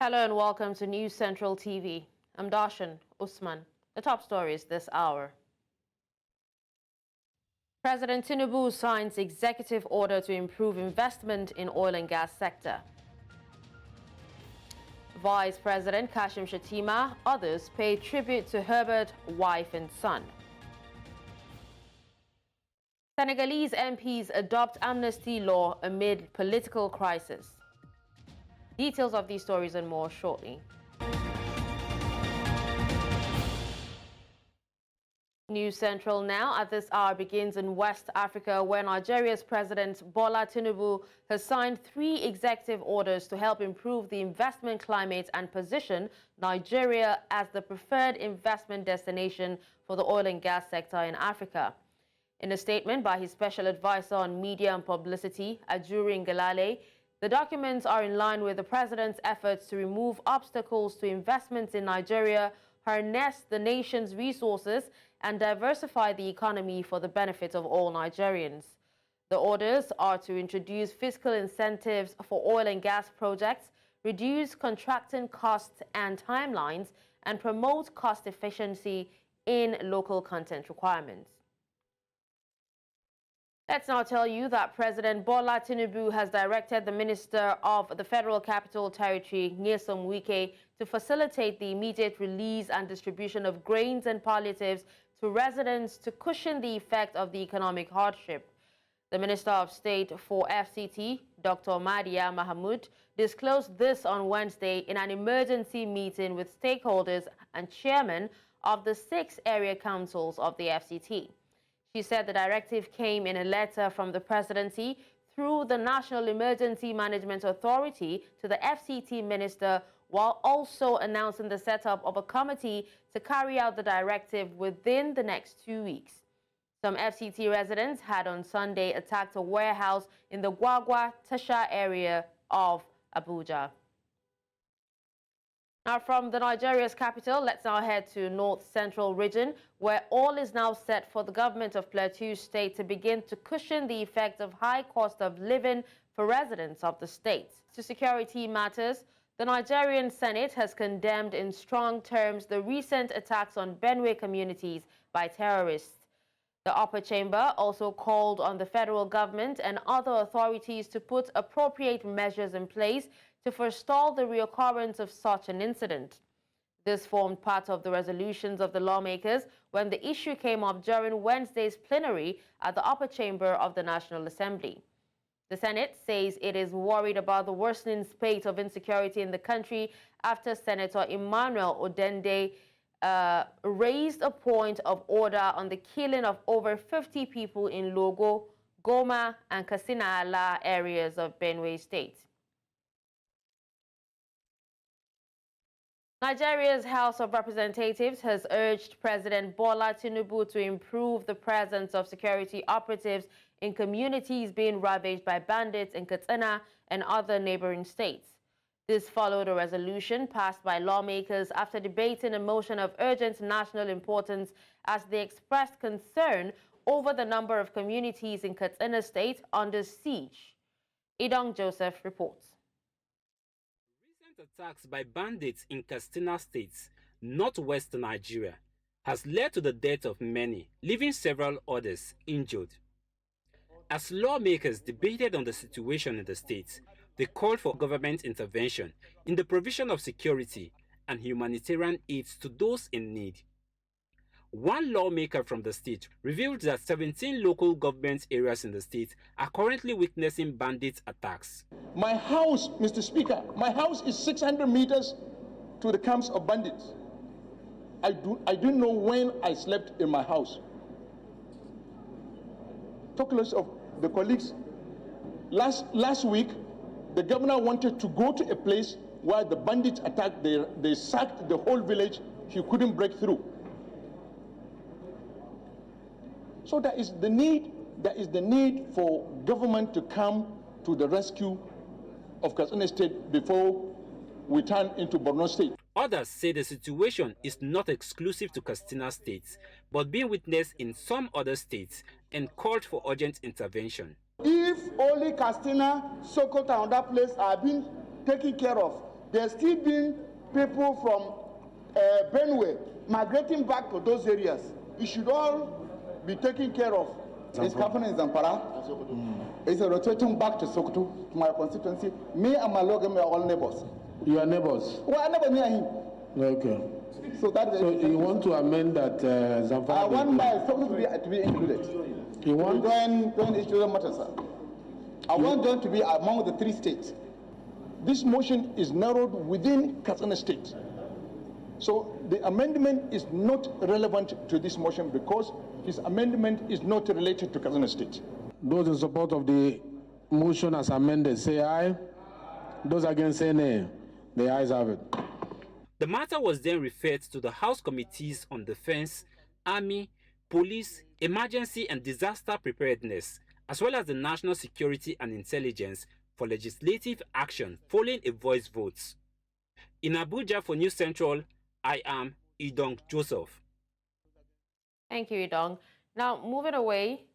Hello and welcome to News Central TV. I'm Dashen, Usman. The top stories this hour. President Tinubu signs executive order to improve investment in oil and gas sector. Vice President Kashim Shettima, others pay tribute to Herbert, wife and son. Senegalese MPs adopt amnesty law amid political crisis. Details of these stories and more shortly. News Central now at this hour begins in West Africa, where Nigeria's President Bola Tinubu has signed 3 executive orders to help improve the investment climate and position Nigeria as the preferred investment destination for the oil and gas sector in Africa. In a statement by his special advisor on media and publicity, Ajuri Ngelale, the documents are in line with the president's efforts to remove obstacles to investments in Nigeria, harness the nation's resources, and diversify the economy for the benefit of all Nigerians. The orders are to introduce fiscal incentives for oil and gas projects, reduce contracting costs and timelines, and promote cost efficiency in local content requirements. Let's now tell you that President Bola Tinubu has directed the Minister of the Federal Capital Territory, Nyesom Wike, to facilitate the immediate release and distribution of grains and palliatives to residents to cushion the effect of the economic hardship. The Minister of State for FCT, Dr. Madia Mahmoud, disclosed this on Wednesday in an emergency meeting with stakeholders and chairmen of the 6 area councils of the FCT. She said the directive came in a letter from the Presidency through the National Emergency Management Authority to the FCT Minister, while also announcing the setup of a committee to carry out the directive within the next 2 weeks. Some FCT residents had on Sunday attacked a warehouse in the Gwagwa Tasha area of Abuja. Now, from the Nigeria's capital, let's now head to North Central region, where all is now set for the government of Plateau State to begin to cushion the effect of high cost of living for residents of the state. To security matters, the Nigerian Senate has condemned in strong terms the recent attacks on Benue communities by terrorists. The upper chamber also called on the federal government and other authorities to put appropriate measures in place to forestall the reoccurrence of such an incident. This formed part of the resolutions of the lawmakers when the issue came up during Wednesday's plenary at the upper chamber of the National Assembly. The Senate says it is worried about the worsening spate of insecurity in the country after Senator Emmanuel Odende raised a point of order on the killing of over 50 people in Logo, Goma, and Katsina-Ala areas of Benue State. Nigeria's House of Representatives has urged President Bola Tinubu to improve the presence of security operatives in communities being ravaged by bandits in Katsina and other neighboring states. This followed a resolution passed by lawmakers after debating a motion of urgent national importance as they expressed concern over the number of communities in Katsina State under siege. Idong Joseph reports. Recent attacks by bandits in Katsina State, northwest Nigeria, has led to the death of many, leaving several others injured. As lawmakers debated on the situation in the state, they called for government intervention in the provision of security and humanitarian aid to those in need. One lawmaker from the state revealed that 17 local government areas in the state are currently witnessing bandit attacks. My house, Mr. Speaker, my house is 600 meters to the camps of bandits. I don't know when I slept in my house. Talk less of the colleagues. Last week, the governor wanted to go to a place where the bandits attacked. They sacked the whole village. He couldn't break through. So there is the need for government to come to the rescue of Katsina State before we turn into Borno State. Others say the situation is not exclusive to Katsina State, but being witnessed in some other states and called for urgent intervention. If only Katsina, Sokoto and that place are being taken care of, There's still been people from Benue migrating back to those areas. It should all be taken care of. It's happening in Zampara. It's rotating back to Sokoto, to my constituency. Me and my logam are all neighbors. You are neighbors? Well, I never near him. Okay. So you want to amend that Zamfara? I want my Sokoto to be included. You want? Don't issue matter, sir. I want them to be among the 3 states. This motion is narrowed within Katsina State. So the amendment is not relevant to this motion because his amendment is not related to Katsina State. Those in support of the motion as amended, say aye. Those against, say nay. The ayes have it. The matter was then referred to the House Committees on Defense, Army, Police, Emergency and Disaster Preparedness, as well as the National Security and Intelligence for legislative action following a voice vote. In Abuja for News Central, I am Idong Joseph. Thank you, Idong. Now, moving away,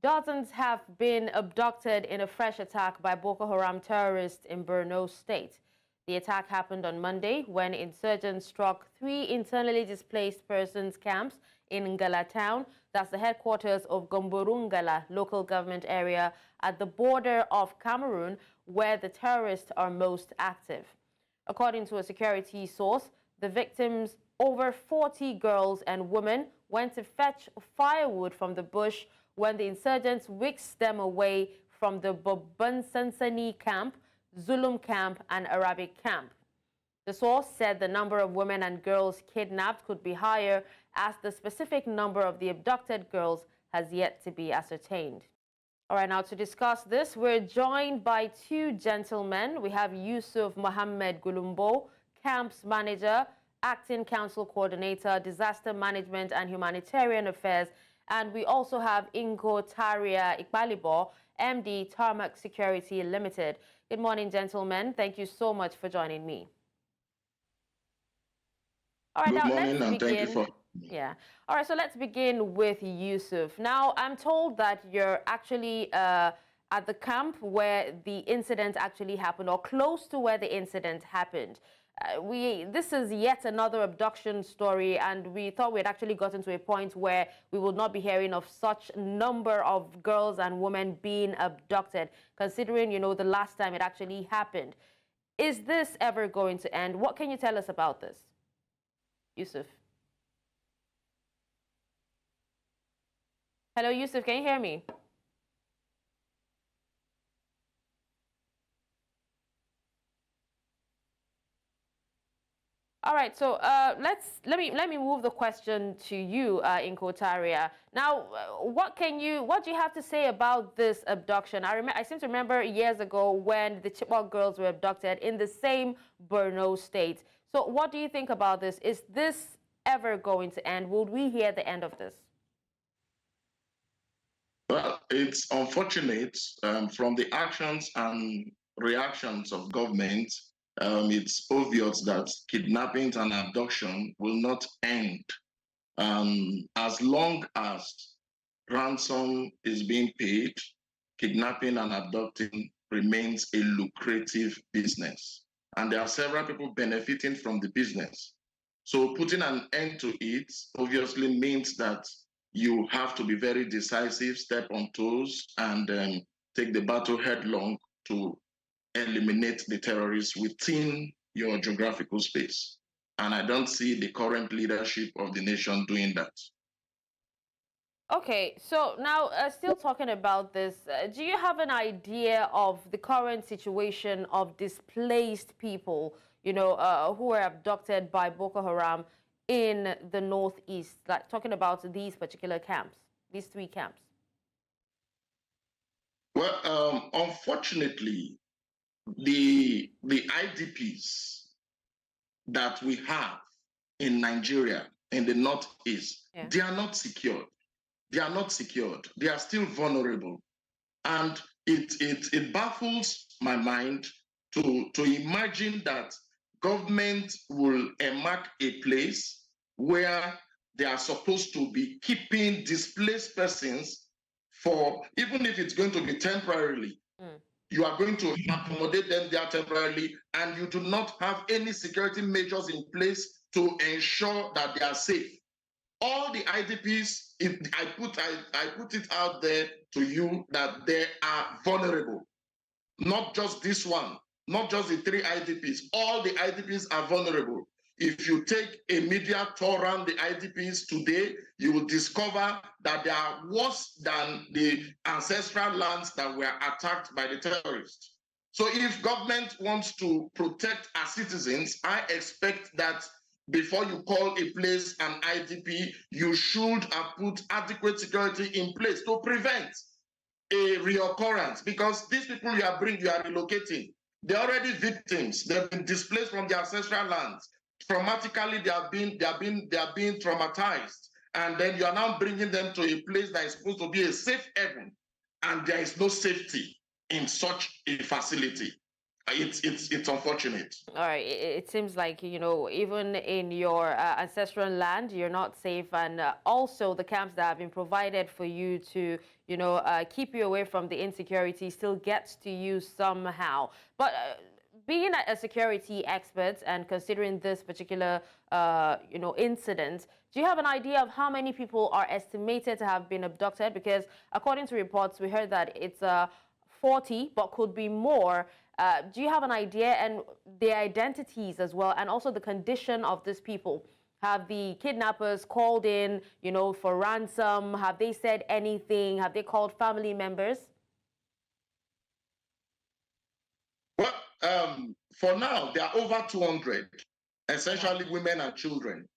dozens have been abducted in a fresh attack by Boko Haram terrorists in Borno State. The attack happened on Monday when insurgents struck 3 internally displaced persons camps in Ngala town. That's the headquarters of Gomborungala local government area at the border of Cameroon, where the terrorists are most active. According to a security source, the victims, over 40 girls and women, went to fetch firewood from the bush when the insurgents whisked them away from the Bobansansani camp, Zulum camp, and Arabic camp. The source said the number of women and girls kidnapped could be higher, as the specific number of the abducted girls has yet to be ascertained. All right, now to discuss this, we're joined by 2 gentlemen. We have Yusuf Mohammed Gulumbo, Camps Manager, Acting Council Coordinator, Disaster Management and Humanitarian Affairs. And we also have Inko Taria Ikbalibo, MD, Tarmac Security Limited. Good morning, gentlemen. Thank you so much for joining me. All right, Good now morning, let's and begin. thank you for... Yeah. All right, so let's begin with Yusuf. Now, I'm told that you're actually at the camp where the incident actually happened, or close to where the incident happened. This is yet another abduction story, and we thought we had actually gotten to a point where we would not be hearing of such number of girls and women being abducted, considering, you know, the last time it actually happened. Is this ever going to end? What can you tell us about this? Yusuf. Hello, Yusuf, can you hear me? All right, so let me move the question to you, Inko Taria. Now, what do you have to say about this abduction? I seem to remember years ago when the Chibok girls were abducted in the same Borno state. So, what do you think about this? Is this ever going to end? Will we hear the end of this? Well, it's unfortunate from the actions and reactions of government. It's obvious that kidnapping and abduction will not end as long as ransom is being paid. Kidnapping and abducting remains a lucrative business, and there are several people benefiting from the business. So putting an end to it obviously means that you have to be very decisive, step on toes, and take the battle headlong to eliminate the terrorists within your geographical space. And I don't see the current leadership of the nation doing that. Okay, so now still talking about this, do you have an idea of the current situation of displaced people, you know, who were abducted by Boko Haram in the northeast, like talking about these particular camps, these 3 camps? Well, unfortunately, the IDPs that we have in Nigeria, in the northeast, they are not secured. They are not secured. They are still vulnerable. And it baffles my mind to imagine that government will enact a place where they are supposed to be keeping displaced persons for, even if it's going to be temporarily, You are going to accommodate them there temporarily, and you do not have any security measures in place to ensure that they are safe. All the IDPs, I put it out there to you that they are vulnerable. Not just this one, not just the 3 IDPs. All the IDPs are vulnerable. If you take a media tour around the IDPs today, you will discover that they are worse than the ancestral lands that were attacked by the terrorists. So if government wants to protect our citizens, I expect that before you call a place an IDP, you should have put adequate security in place to prevent a reoccurrence, because these people you are relocating, they're already victims. They've been displaced from their ancestral lands. Traumatically, they are being traumatized, and then you are now bringing them to a place that is supposed to be a safe haven, and there is no safety in such a facility. It's unfortunate. All right, it seems like, you know, even in your ancestral land, you're not safe, and also the camps that have been provided for you to, you know, keep you away from the insecurity still gets to you somehow. But being a security expert and considering this particular, you know, incident, do you have an idea of how many people are estimated to have been abducted? Because according to reports, we heard that it's 40, but could be more. Do you have an idea, and their identities as well, and also the condition of these people? Have the kidnappers called in, you know, for ransom? Have they said anything? Have they called family members? Well, for now, there are over 200, essentially women and children.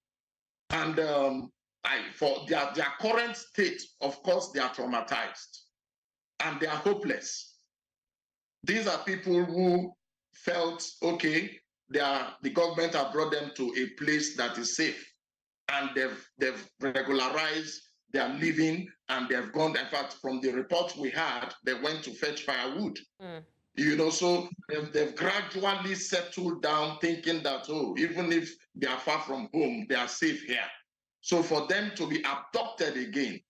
And for their current state, of course, they are traumatized and they are hopeless. These are people who felt, okay, the government have brought them to a place that is safe, and they've regularized their living, and they've gone. In fact, from the reports we had, they went to fetch firewood. You know, so they've gradually settled down, thinking that, oh, even if they are far from home, they are safe here. So for them to be abducted again,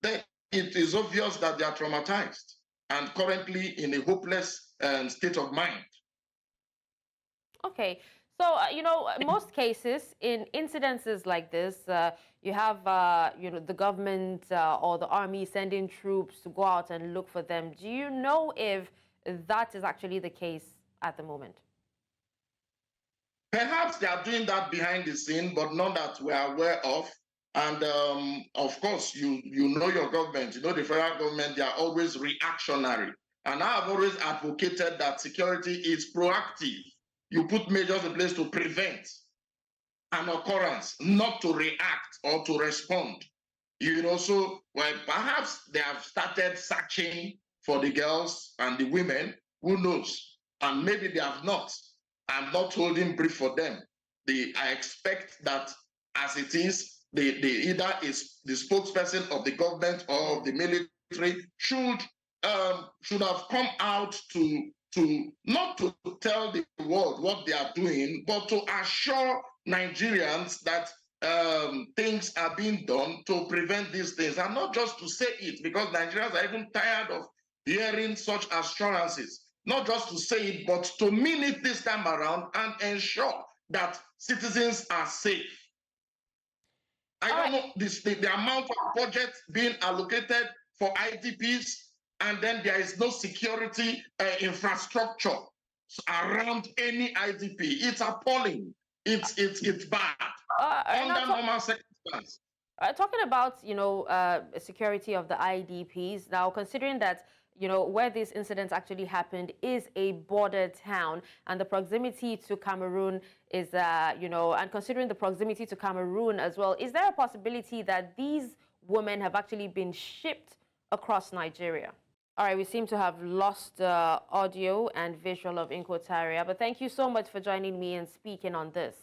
then it is obvious that they are traumatized and currently in a hopeless state of mind. Okay, so you know, most cases in incidences like this, you have you know, the government or the army sending troops to go out and look for them. Do you know if that is actually the case at the moment? Perhaps they are doing that behind the scene, but not that we are aware of. And of course, you know your government, you know the federal government, they are always reactionary. And I have always advocated that security is proactive. You put measures in place to prevent an occurrence, not to react or to respond. You know, so well, perhaps they have started searching for the girls and the women, who knows? And maybe they have not. I'm not holding brief for them. I expect that as it is, either is the spokesperson of the government or of the military should have come out to not to tell the world what they are doing, but to assure Nigerians that things are being done to prevent these things, and not just to say it, because Nigerians are even tired of hearing such assurances. Not just to say it, but to mean it this time around and ensure that citizens are safe. I don't know the amount of budget being allocated for IDPs, and then there is no security infrastructure around any IDP. It's appalling. It's bad under normal circumstances. Talking about, you know, security of the IDPs, now considering that, you know, where this incident actually happened is a border town, and the proximity to Cameroon is, you know, and considering the proximity to Cameroon as well, is there a possibility that these women have actually been shipped across Nigeria? All right, we seem to have lost audio and visual of Inquotaria, but thank you so much for joining me and speaking on this.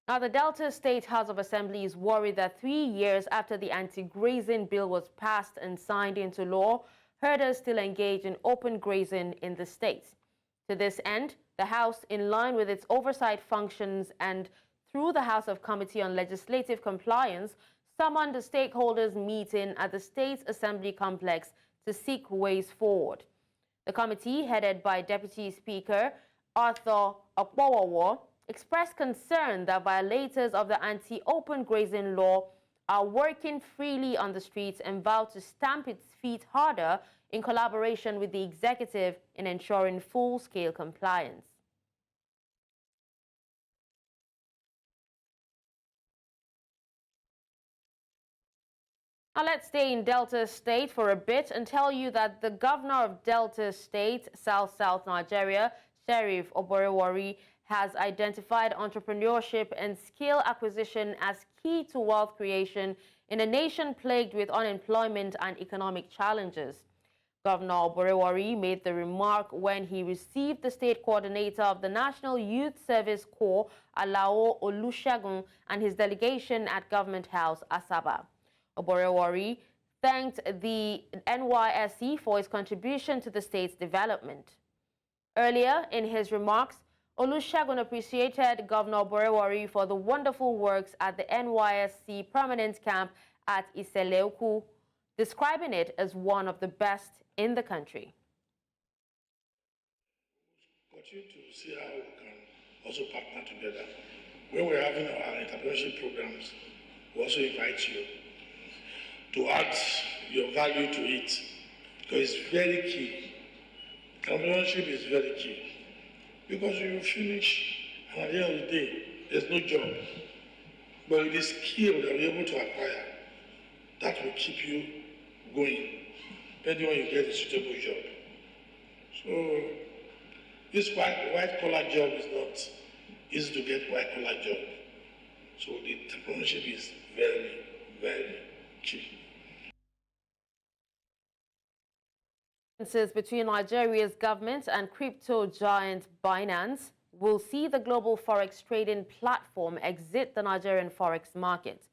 Now, the Delta State House of Assembly is worried that 3 years after the anti-grazing bill was passed and signed into law, herders still engage in open grazing in the state. To this end, the House, in line with its oversight functions and through the House of Committee on Legislative Compliance, summoned a stakeholders meeting at the State Assembly complex to seek ways forward. The committee, headed by Deputy Speaker Arthur Okpowowo, expressed concern that violators of the anti-open grazing law are working freely on the streets and vowed to stamp its feet harder in collaboration with the executive in ensuring full-scale compliance. Now let's stay in Delta State for a bit and tell you that the governor of Delta State, South Nigeria, Sheriff Oborewori, has identified entrepreneurship and skill acquisition as key to wealth creation in a nation plagued with unemployment and economic challenges. Governor Oborewori made the remark when he received the state coordinator of the National Youth Service Corps, Alao Olusegun, and his delegation at Government House, Asaba. Oborewori thanked the NYSC for its contribution to the state's development. Earlier in his remarks, Olusegun appreciated Governor Oborewori for the wonderful works at the NYSC permanent camp at Iseleoku, describing it as one of the best in the country. Continue to see how we can also partner together. When we're having our entrepreneurship programs, we also invite you to add your value to it, because it's very key. Entrepreneurship is very key, because you finish and at the end of the day, there's no job. But with the skill that we're able to acquire, that will keep you going, depending on you get a suitable job. So this white collar job is not easy to get white collar job. So the entrepreneurship is very, very key. Between Nigeria's government and crypto giant Binance will see the global forex trading platform exit the Nigerian forex market.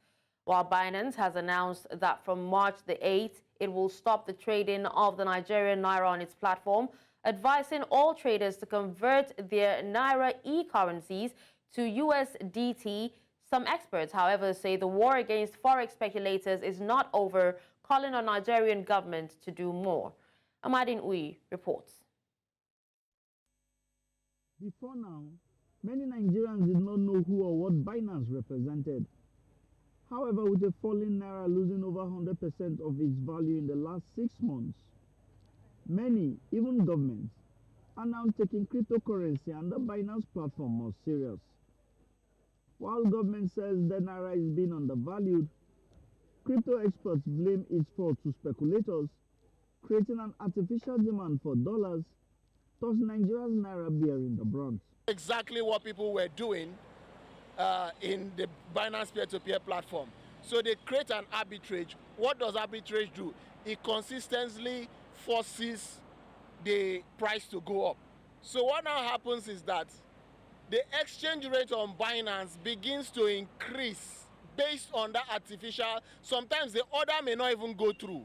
While Binance has announced that from March the 8th, it will stop the trading of the Nigerian Naira on its platform, advising all traders to convert their Naira e-currencies to USDT. Some experts, however, say the war against forex speculators is not over, calling on Nigerian government to do more. Amadin Uyi reports. Before now, many Nigerians did not know who or what Binance represented. However, with a falling Naira losing over 100% of its value in the last 6 months, many, even governments, are now taking cryptocurrency and the Binance platform more serious. While government says the Naira is being undervalued, crypto experts blame its fall to speculators, creating an artificial demand for dollars, thus Nigeria's Naira bearing the brunt. Exactly what people were doing in the Binance peer-to-peer platform. So they create an arbitrage. What does arbitrage do? It consistently forces the price to go up. So what now happens is that the exchange rate on Binance begins to increase based on that artificial. Sometimes the order may not even go through.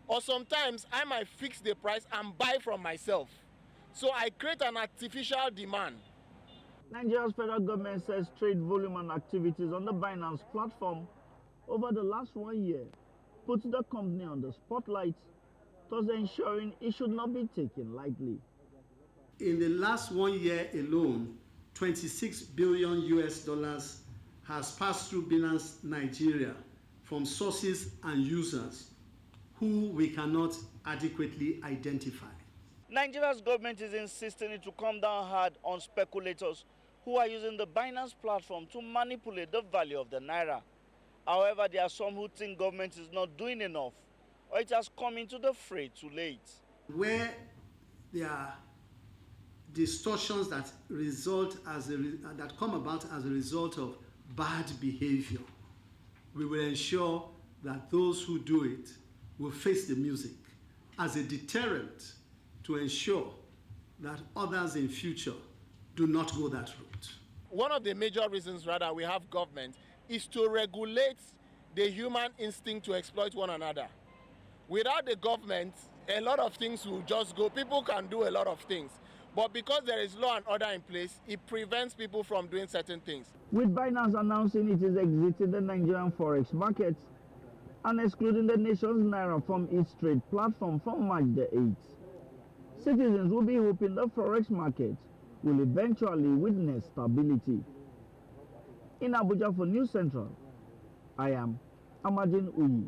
Or sometimes I might fix the price and buy from myself. So I create an artificial demand. Nigeria's federal government says trade volume and activities on the Binance platform over the last 1 year puts the company on the spotlight, thus ensuring it should not be taken lightly. In the last 1 year alone, $26 billion has passed through Binance Nigeria from sources and users who we cannot adequately identify. Nigeria's government is insisting to come down hard on speculators who are using the Binance platform to manipulate the value of the Naira. However, there are some who think government is not doing enough, or it has come into the fray too late. Where there are distortions that that come about as a result of bad behavior, we will ensure that those who do it will face the music as a deterrent to ensure that others in future do not go that route. One of the major reasons, rather, we have government is to regulate the human instinct to exploit one another. Without the government, a lot of things will just go. People can do a lot of things. But because there is law and order in place, it prevents people from doing certain things. With Binance announcing it is exiting the Nigerian forex market and excluding the nation's Naira from its trade platform from March the 8th. citizens will be hoping the forex market will eventually witness stability. In Abuja for News Central, I am Amajin Uyi.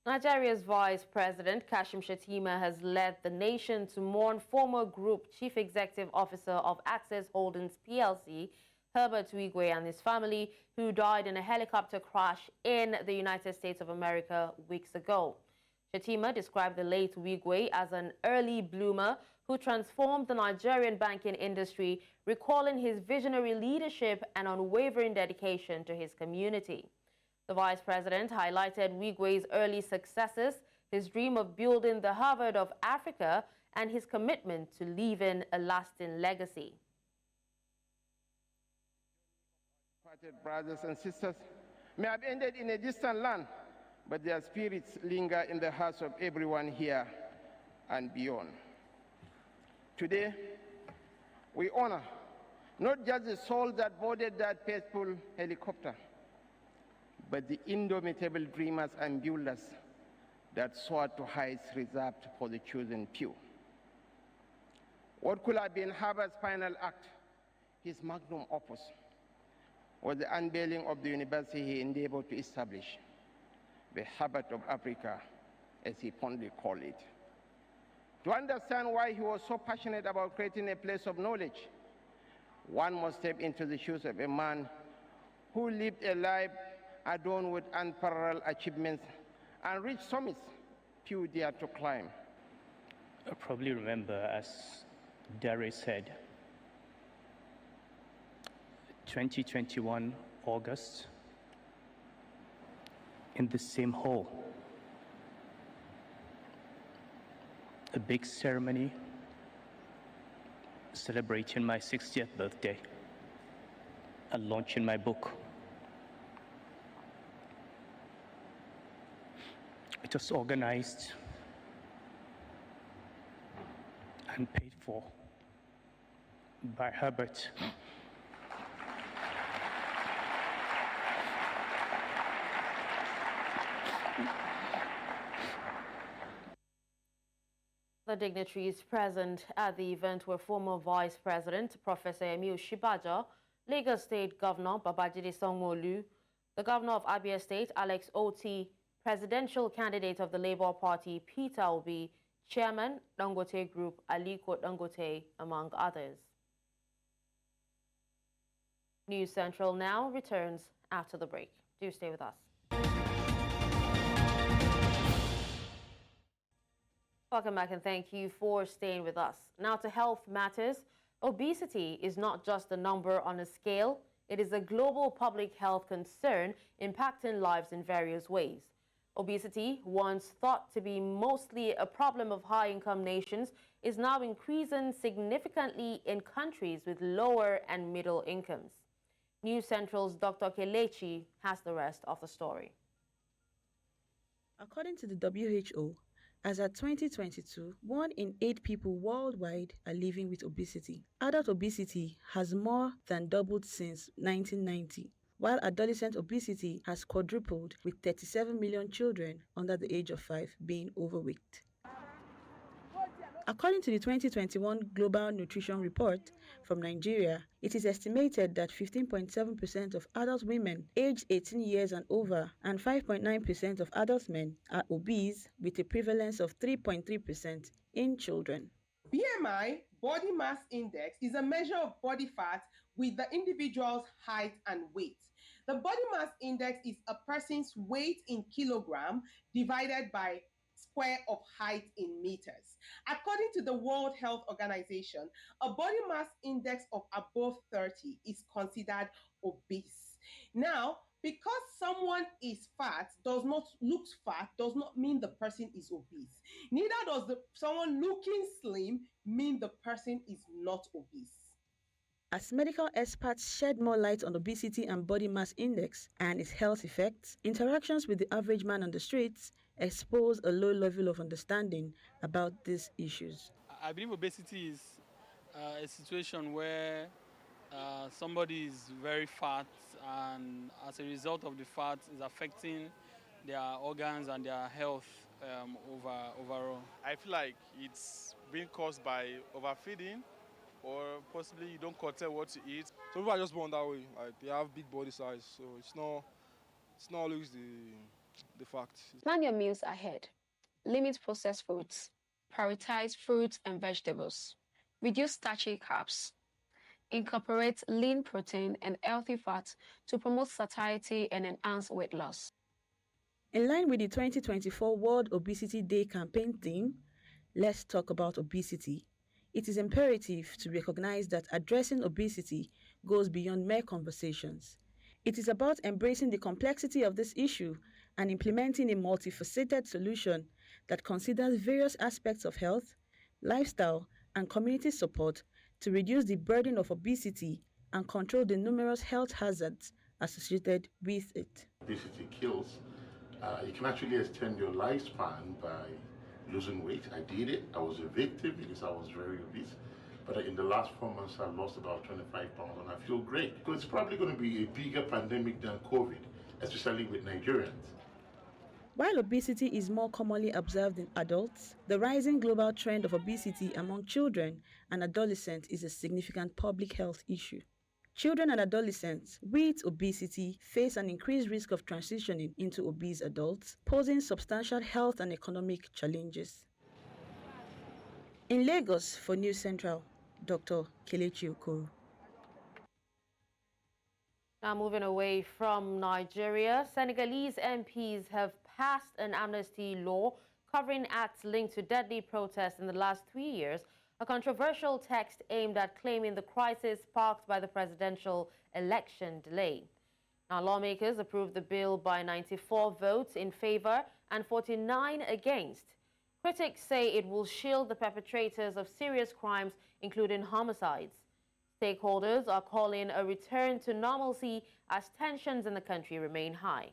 Nigeria's Vice President Kashim Shettima has led the nation to mourn former Group Chief Executive Officer of Access Holdings PLC, Herbert Wike, and his family, who died in a helicopter crash in the United States of America weeks ago. Shettima described the late Wike as an early bloomer who transformed the Nigerian banking industry, recalling his visionary leadership and unwavering dedication to his community. The Vice President highlighted Wike's early successes, his dream of building the Harvard of Africa, and his commitment to leaving a lasting legacy. Brothers and sisters may have ended in a distant land, but their spirits linger in the hearts of everyone here and beyond. Today, we honor not just the soul that boarded that faithful helicopter, but the indomitable dreamers and builders that soared to heights reserved for the chosen few. What could have been Harvard's final act, his magnum opus, was the unveiling of the university he endeavored to establish, the Harvard of Africa, as he fondly called it. To understand why he was so passionate about creating a place of knowledge, one must step into the shoes of a man who lived a life adorned with unparalleled achievements and reached summits few dare to climb. I probably remember, as Derry said, 2021 August, in the same hall, a big ceremony celebrating my 60th birthday and launching my book. It was organized and paid for by Herbert. The dignitaries present at the event were former Vice President Professor Emil Shibaja, Lagos State Governor Babajide Sanwo-Olu, the Governor of Abia State Alex Oti, Presidential candidate of the Labour Party Peter Obi, Chairman Dangote Group Aliko Dangote, among others. News Central now returns after the break. Do stay with us. Welcome back and thank you for staying with us. Now to health matters. Obesity is not just a number on a scale. It is a global public health concern impacting lives in various ways. Obesity, once thought to be mostly a problem of high-income nations, is now increasing significantly in countries with lower and middle incomes. News Central's Dr. Kelechi has the rest of the story. According to the WHO, as at 2022, 1 in 8 people worldwide are living with obesity. Adult obesity has more than doubled since 1990, while adolescent obesity has quadrupled, with 37 million children under the age of 5 being overweight. According to the 2021 Global Nutrition Report from Nigeria, it is estimated that 15.7% of adult women aged 18 years and over and 5.9% of adult men are obese, with a prevalence of 3.3% in children. BMI, body mass index, is a measure of body fat with the individual's height and weight. The body mass index is a person's weight in kilogram divided by square of height in meters. According to the World Health Organization, a body mass index of above 30 is considered obese. Now, because someone is fat, looks fat, does not mean the person is obese. Neither does someone looking slim mean the person is not obese. As medical experts shed more light on obesity and body mass index and its health effects, interactions with the average man on the streets expose a low level of understanding about these issues. I believe obesity is a situation where somebody is very fat, and as a result of the fat is affecting their organs and their health overall. I feel like it's being caused by overfeeding, or possibly you don't control what to eat. So people are just born that way. Like they have big body size, so it's not always the fact. Plan your meals ahead. Limit processed foods. Prioritize fruits and vegetables. Reduce starchy carbs. Incorporate lean protein and healthy fats to promote satiety and enhance weight loss. In line with the 2024 World Obesity Day campaign theme, Let's Talk About Obesity, it is imperative to recognize that addressing obesity goes beyond mere conversations. It is about embracing the complexity of this issue and implementing a multifaceted solution that considers various aspects of health, lifestyle, and community support to reduce the burden of obesity and control the numerous health hazards associated with it. Obesity kills. You can actually extend your lifespan by losing weight. I did it. I was a victim because I was very obese. But in the last 4 months, I've lost about 25 pounds and I feel great. Because it's probably going to be a bigger pandemic than COVID, especially with Nigerians. While obesity is more commonly observed in adults, the rising global trend of obesity among children and adolescents is a significant public health issue. Children and adolescents with obesity face an increased risk of transitioning into obese adults, posing substantial health and economic challenges. In Lagos, for News Central, Dr. Kelechi Okoro. Now moving away from Nigeria, Senegalese MPs have passed an amnesty law covering acts linked to deadly protests in the last 3 years, a controversial text aimed at claiming the crisis sparked by the presidential election delay. Now, lawmakers approved the bill by 94 votes in favor and 49 against. Critics say it will shield the perpetrators of serious crimes, including homicides. Stakeholders are calling a return to normalcy as tensions in the country remain high.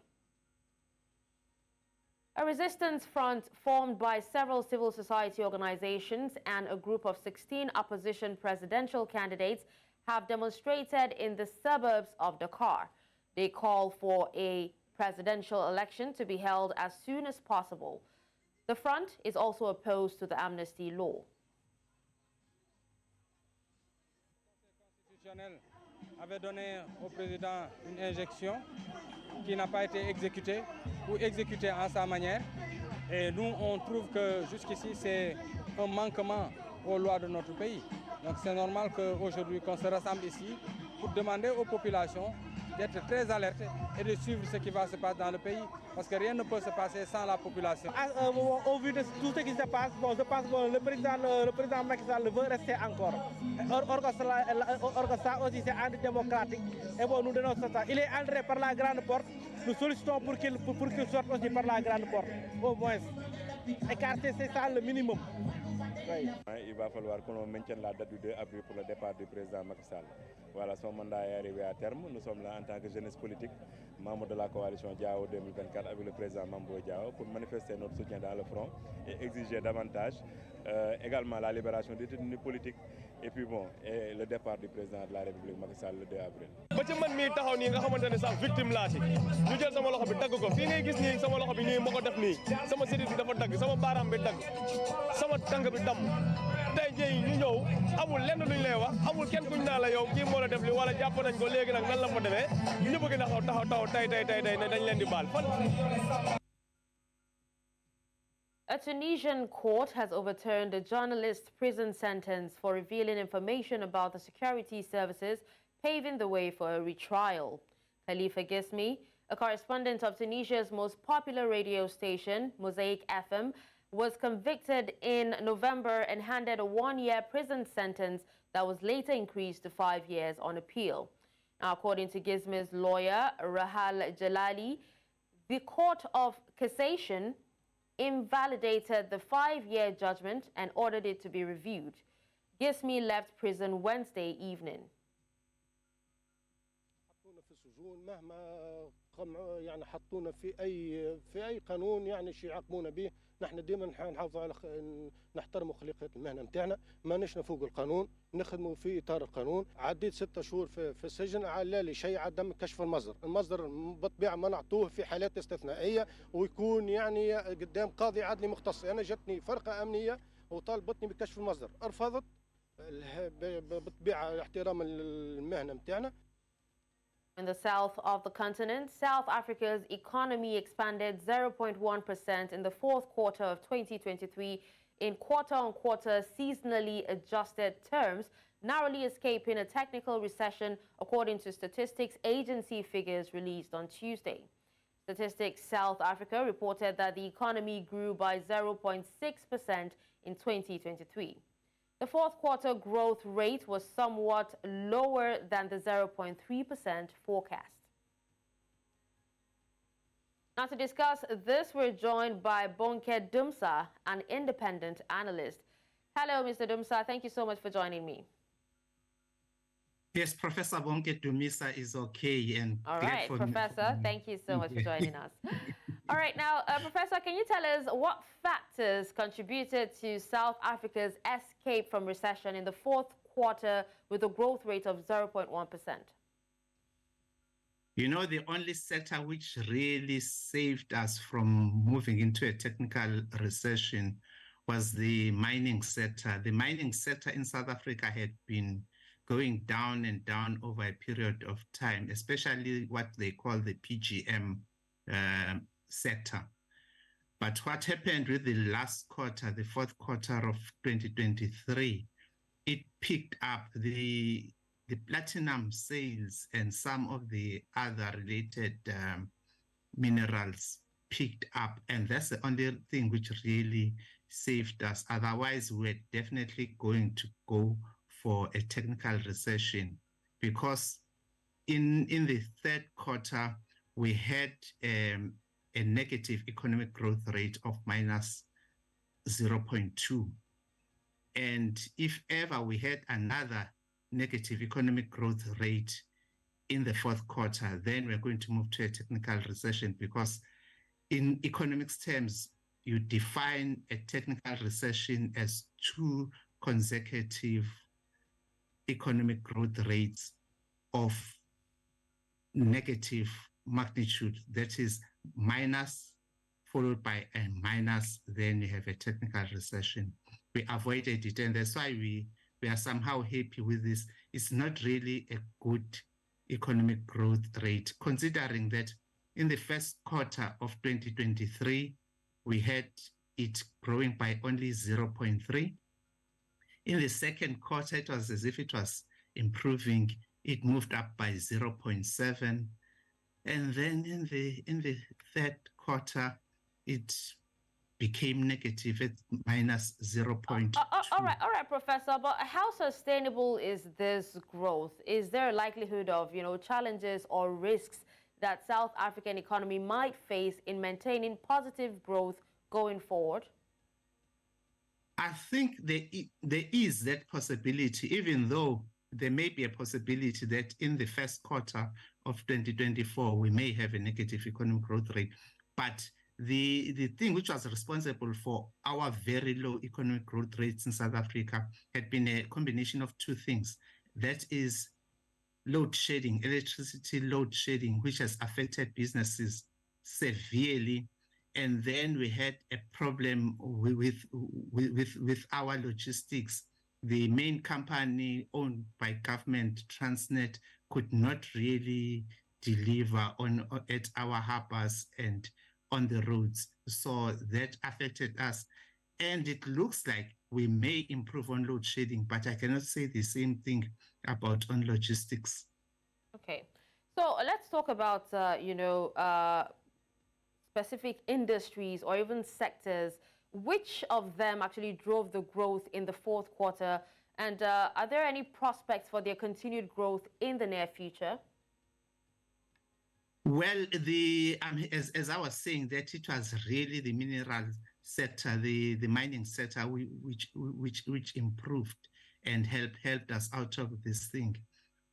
A resistance front formed by several civil society organizations and a group of 16 opposition presidential candidates have demonstrated in the suburbs of Dakar. They call for a presidential election to be held as soon as possible. The front is also opposed to the amnesty law. Avait donné au président une injection qui n'a pas été exécutée ou exécutée en sa manière. Et nous, on trouve que jusqu'ici, c'est un manquement aux lois de notre pays. Donc c'est normal qu'aujourd'hui, qu'on se rassemble ici pour demander aux populations d'être très alertes et de suivre ce qui va se passer dans le pays, parce que rien ne peut se passer sans la population. Au vu de tout ce qui se passe, bon, je pense que le président Macky Sall veut rester encore. Or que ça aussi c'est antidémocratique. Et bon, nous dénonçons ça. Il est entré par la grande porte. Nous sollicitons pour qu'il sorte aussi par la grande porte, au moins. Écarter, c'est ça le minimum. Oui. Il va falloir qu'on maintienne la date du 2 avril pour le départ du président Macky Sall. Voilà, son mandat est arrivé à terme. Nous sommes là en tant que jeunesse politique, membres de la coalition Diao 2024 avec le président Mambo Diao pour manifester notre soutien dans le front et exiger davantage également la libération des détenus politiques et puis bon, et le départ du président de la République Macky Sall le 2 avril. ba ci man mii taxaw nii nga xamante ne sax victime laa ci ñu jël sama loxo bi dagg ko fii ngay gis nii sama loxo bi nii ma ko def nii sama sidit bi dafa dagg sama baaraam bi dagg sama tànk bi damm tey jii ñu ñëw amul lenn luñ lay wax amul kenn kuñ naa la yow kii moo la def li wala jàpp nañ ko léegi nag nan la fa demee ñu bëgg na taxaw tey ne dañ leen di baal fan. A Tunisian court has overturned a journalist's prison sentence for revealing information about the security services, paving the way for a retrial. Khalifa Gismi, a correspondent of Tunisia's most popular radio station, Mosaic FM, was convicted in November and handed a 1-year prison sentence that was later increased to 5 years on appeal. Now, according to Gismi's lawyer, Rahal Jalali, the Court of Cassation invalidated the 5-year judgment and ordered it to be reviewed. Gismi left prison Wednesday evening. يعني حطونا في اي قانون يعني شي يعاقبونا به نحن دائما نحافظوا على نحترموا خليقه المهنه نتاعنا، ماناش نفوق القانون، نخدموا في اطار القانون. عديت 6 شهور في السجن على لي شيء عدم كشف المصدر بالطبيعه ما نعطوه في حالات استثنائيه ويكون يعني قدام قاضي عدلي مختص. انا جتني فرقه امنيه وطالبتني بكشف المصدر، رفضت بالطبيعه احترام المهنه نتاعنا. In the south of the continent, South Africa's economy expanded 0.1% in the fourth quarter of 2023 in quarter-on-quarter seasonally adjusted terms, narrowly escaping a technical recession according to statistics agency figures released on Tuesday. Statistics South Africa reported that the economy grew by 0.6% in 2023. The fourth quarter growth rate was somewhat lower than the 0.3% forecast. Now to discuss this, we're joined by Bonke Dumsa, an independent analyst. Hello, Mr. Dumsa. Thank you so much for joining me. Yes, Professor Bonke Dumisa is okay. And all right, Professor, thank you so much for joining us. All right, now, Professor, can you tell us what factors contributed to South Africa's escape from recession in the fourth quarter with a growth rate of 0.1%? You know, the only sector which really saved us from moving into a technical recession was the mining sector. The mining sector in South Africa had been going down and down over a period of time, especially what they call the PGM sector. But what happened with the last quarter, the fourth quarter of 2023, it picked up the platinum sales and some of the other related minerals picked up. And that's the only thing which really saved us. Otherwise, we're definitely going to go for a technical recession, because in the third quarter, we had a negative economic growth rate of minus 0.2. And if ever we had another negative economic growth rate in the fourth quarter, then we're going to move to a technical recession, because in economics terms, you define a technical recession as 2 consecutive economic growth rates of negative magnitude, that is minus followed by a minus, then you have a technical recession. We avoided it, and that's why we are somehow happy with this. It's not really a good economic growth rate, considering that in the first quarter of 2023, we had it growing by only 0.3. In the second quarter, it was as if it was improving. It moved up by 0.7. And then in the third quarter, it became negative at minus 0.2. All right, Professor, but how sustainable is this growth? Is there a likelihood of, challenges or risks that South African economy might face in maintaining positive growth going forward? I think there is that possibility, even though there may be a possibility that in the first quarter of 2024, we may have a negative economic growth rate. But the thing which was responsible for our very low economic growth rates in South Africa had been a combination of 2 things. That is load shedding, electricity load shedding, which has affected businesses severely. And then we had a problem with our logistics. The main company owned by government, Transnet, could not really deliver at our harbors and on the roads. So that affected us. And it looks like we may improve on load shedding, but I cannot say the same thing about on logistics. Okay. So let's talk about, specific industries or even sectors. Which of them actually drove the growth in the fourth quarter? And are there any prospects for their continued growth in the near future? Well, as I was saying, that it was really the mineral sector, the mining sector, which improved and helped us out of this thing.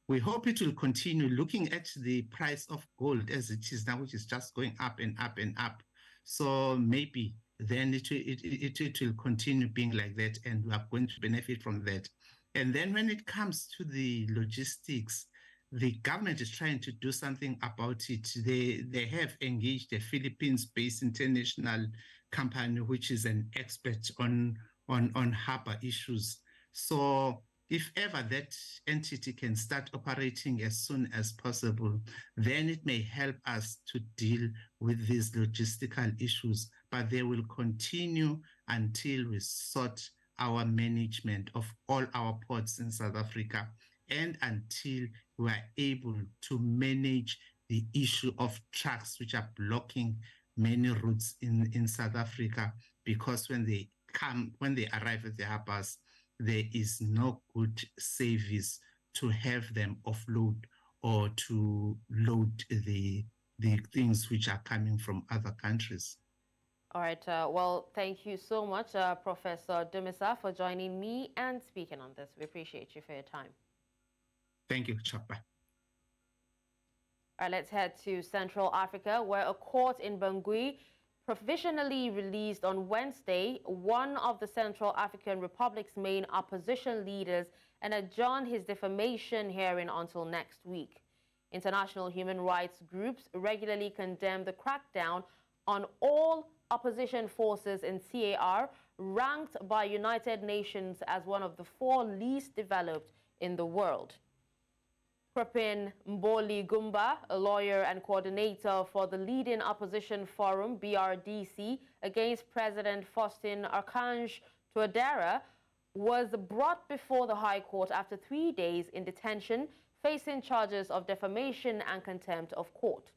We hope it will continue. Looking at the price of gold as it is now, which is just going up and up and up. So maybe then it will continue being like that, and we are going to benefit from that. And then when it comes to the logistics, the government is trying to do something about it. They have engaged a Philippines-based international company, which is an expert on harbor issues. So if ever that entity can start operating as soon as possible, then it may help us to deal with these logistical issues, but they will continue until we sort our management of all our ports in South Africa, and until we are able to manage the issue of trucks which are blocking many routes in South Africa, because when they arrive at the harbors, there is no good service to have them offload or to load the things which are coming from other countries. All right. Well, thank you so much, Professor Dumisa, for joining me and speaking on this. We appreciate you for your time. Thank you, Chapa. All right, let's head to Central Africa, where a court in Bangui provisionally released on Wednesday one of the Central African Republic's main opposition leaders and adjourned his defamation hearing until next week. International human rights groups regularly condemn the crackdown on all opposition forces in CAR, ranked by United Nations as one of the 4 least developed in the world. Krepin Mboli Gumba, a lawyer and coordinator for the leading opposition forum, BRDC, against President Faustin Archange Touadera, was brought before the High Court after 3 days in detention, facing charges of defamation and contempt of court.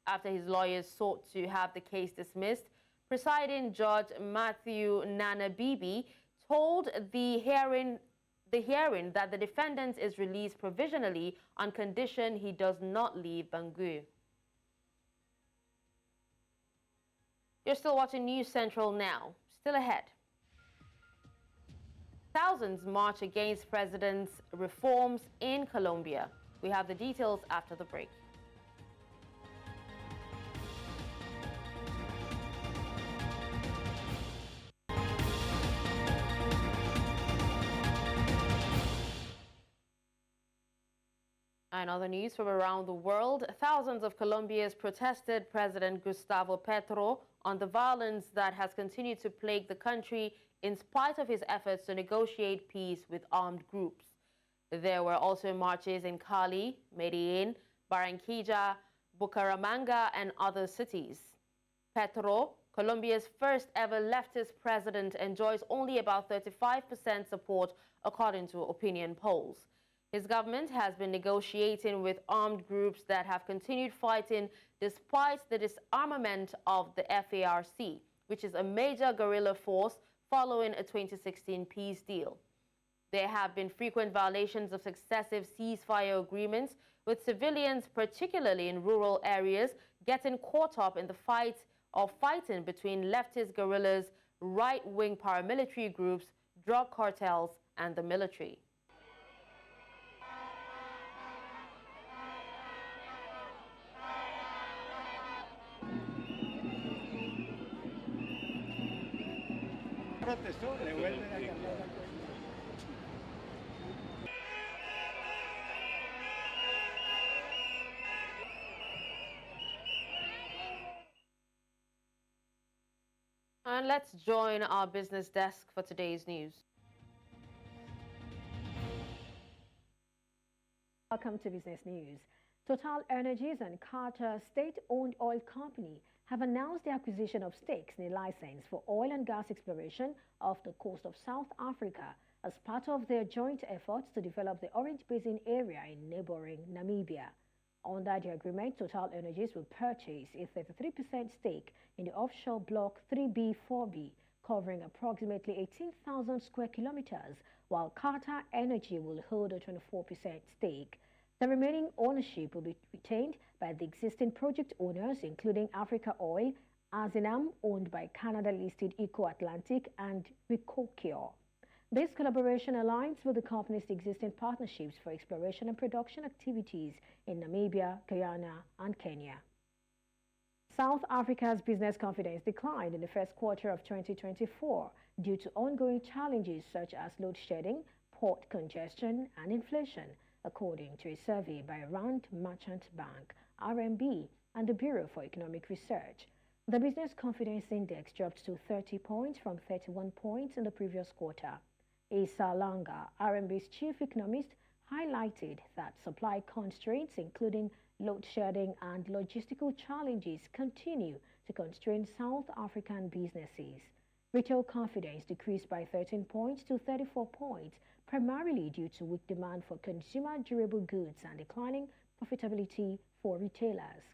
After his lawyers sought to have the case dismissed, presiding Judge Matthew Nanabibi told the hearing that the defendant is released provisionally on condition he does not leave Bangui. You're still watching News Central now. Still ahead. Thousands march against president's reforms in Colombia. We have the details after the break. And other news from around the world, thousands of Colombians protested President Gustavo Petro on the violence that has continued to plague the country in spite of his efforts to negotiate peace with armed groups. There were also marches in Cali, Medellin, Barranquilla, Bucaramanga, and other cities. Petro, Colombia's first ever leftist president, enjoys only about 35% support according to opinion polls. His government has been negotiating with armed groups that have continued fighting despite the disarmament of the FARC, which is a major guerrilla force following a 2016 peace deal. There have been frequent violations of successive ceasefire agreements, with civilians, particularly in rural areas, getting caught up in the fighting between leftist guerrillas, right-wing paramilitary groups, drug cartels, and the military. And let's join our business desk for today's news. Welcome to Business News. Total Energies and Qatar state-owned oil company have announced the acquisition of stakes in a license for oil and gas exploration off the coast of South Africa as part of their joint efforts to develop the Orange Basin area in neighboring Namibia. Under the agreement, Total Energies will purchase a 33% stake in the offshore block 3B/4B, covering approximately 18,000 square kilometers, while Qatar Energy will hold a 24% stake. The remaining ownership will be retained by the existing project owners, including Africa Oil, Azinam, owned by Canada-listed Eco Atlantic, and Ricocure. This collaboration aligns with the company's existing partnerships for exploration and production activities in Namibia, Guyana, and Kenya. South Africa's business confidence declined in the first quarter of 2024 due to ongoing challenges such as load shedding, port congestion, and inflation, according to a survey by Rand Merchant Bank, RMB, and the Bureau for Economic Research. The business confidence index dropped to 30 points from 31 points in the previous quarter. Asa Langa, RMB's chief economist, highlighted that supply constraints, including load shedding and logistical challenges, continue to constrain South African businesses. Retail confidence decreased by 13 points to 34 points, primarily due to weak demand for consumer durable goods and declining profitability for retailers.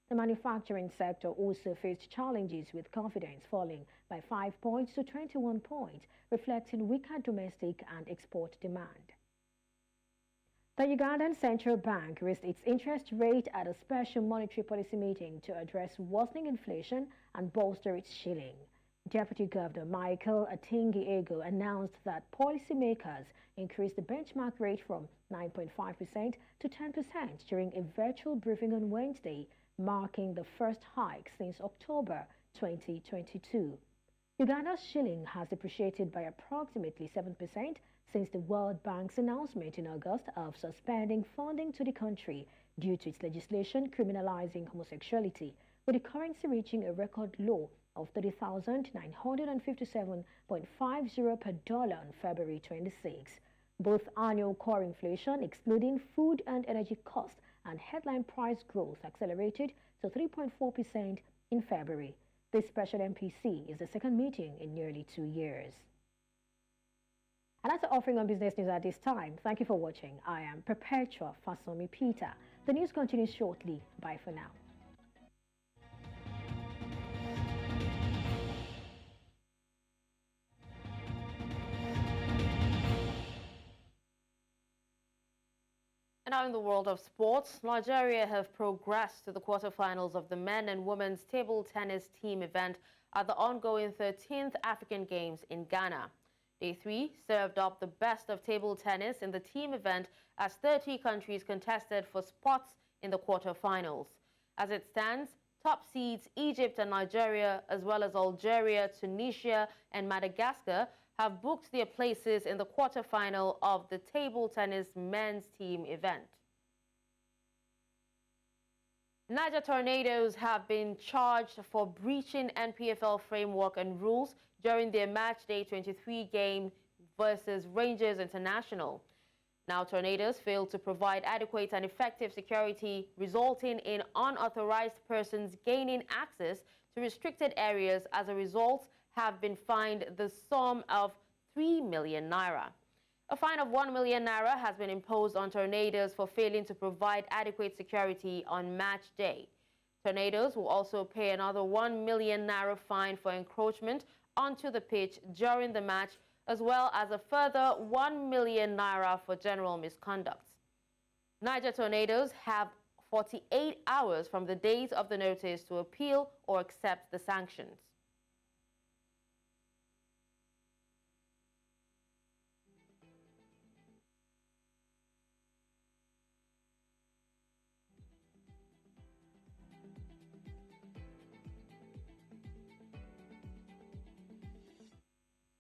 The manufacturing sector also faced challenges, with confidence falling by 5 points to 21 points, reflecting weaker domestic and export demand. The Ugandan Central Bank raised its interest rate at a special monetary policy meeting to address worsening inflation and bolster its shilling. Deputy Governor Michael Atingi-Ego announced that policymakers increased the benchmark rate from 9.5% to 10% during a virtual briefing on Wednesday, marking the first hike since October 2022. Uganda's shilling has depreciated by approximately 7% since the World Bank's announcement in August of suspending funding to the country due to its legislation criminalizing homosexuality, with the currency reaching a record low of 30,957.50 per dollar on February 26. Both annual core inflation, excluding food and energy costs, and headline price growth accelerated to 3.4% in February. This special MPC is the second meeting in nearly 2 years. And that's the offering on business news at this time. Thank you for watching. I am Perpetua Fasomi Peter. The news continues shortly. Bye for now. And now in the world of sports, Nigeria have progressed to the quarterfinals of the men and women's table tennis team event at the ongoing 13th African Games in Ghana. Day 3 served up the best of table tennis in the team event as 30 countries contested for spots in the quarterfinals. As it stands, top seeds Egypt and Nigeria, as well as Algeria, Tunisia, and Madagascar, have booked their places in the quarterfinal of the table tennis men's team event. Niger Tornadoes have been charged for breaching NPFL framework and rules during their match day 23 game versus Rangers International. Now, Tornadoes failed to provide adequate and effective security, resulting in unauthorized persons gaining access to restricted areas. As a result, have been fined the sum of 3 million naira. A fine of 1 million naira has been imposed on Tornadoes for failing to provide adequate security on match day. Tornadoes will also pay another 1 million naira fine for encroachment onto the pitch during the match, as well as a further 1 million naira for general misconduct. Niger Tornadoes have 48 hours from the date of the notice to appeal or accept the sanctions.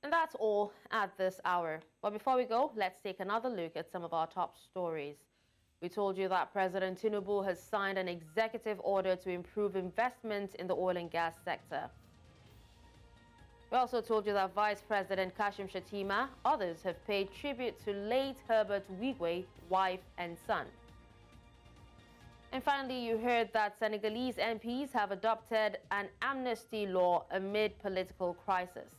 And that's all at this hour. But before we go, let's take another look at some of our top stories. We told you that President Tinubu has signed an executive order to improve investment in the oil and gas sector. We also told you that Vice President Kashim Shettima, others have paid tribute to late Herbert Wigwe, wife and son. And finally, you heard that Senegalese MPs have adopted an amnesty law amid political crisis.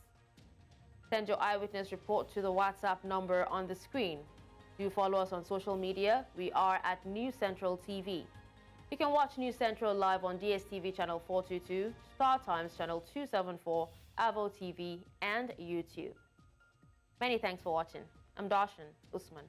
Send your eyewitness report to the WhatsApp number on the screen. Do follow us on social media. We are at News Central TV. You can watch News Central live on DSTV channel 422, Star Times channel 274, Avo TV, and YouTube. Many thanks for watching. I'm Dashen Usman.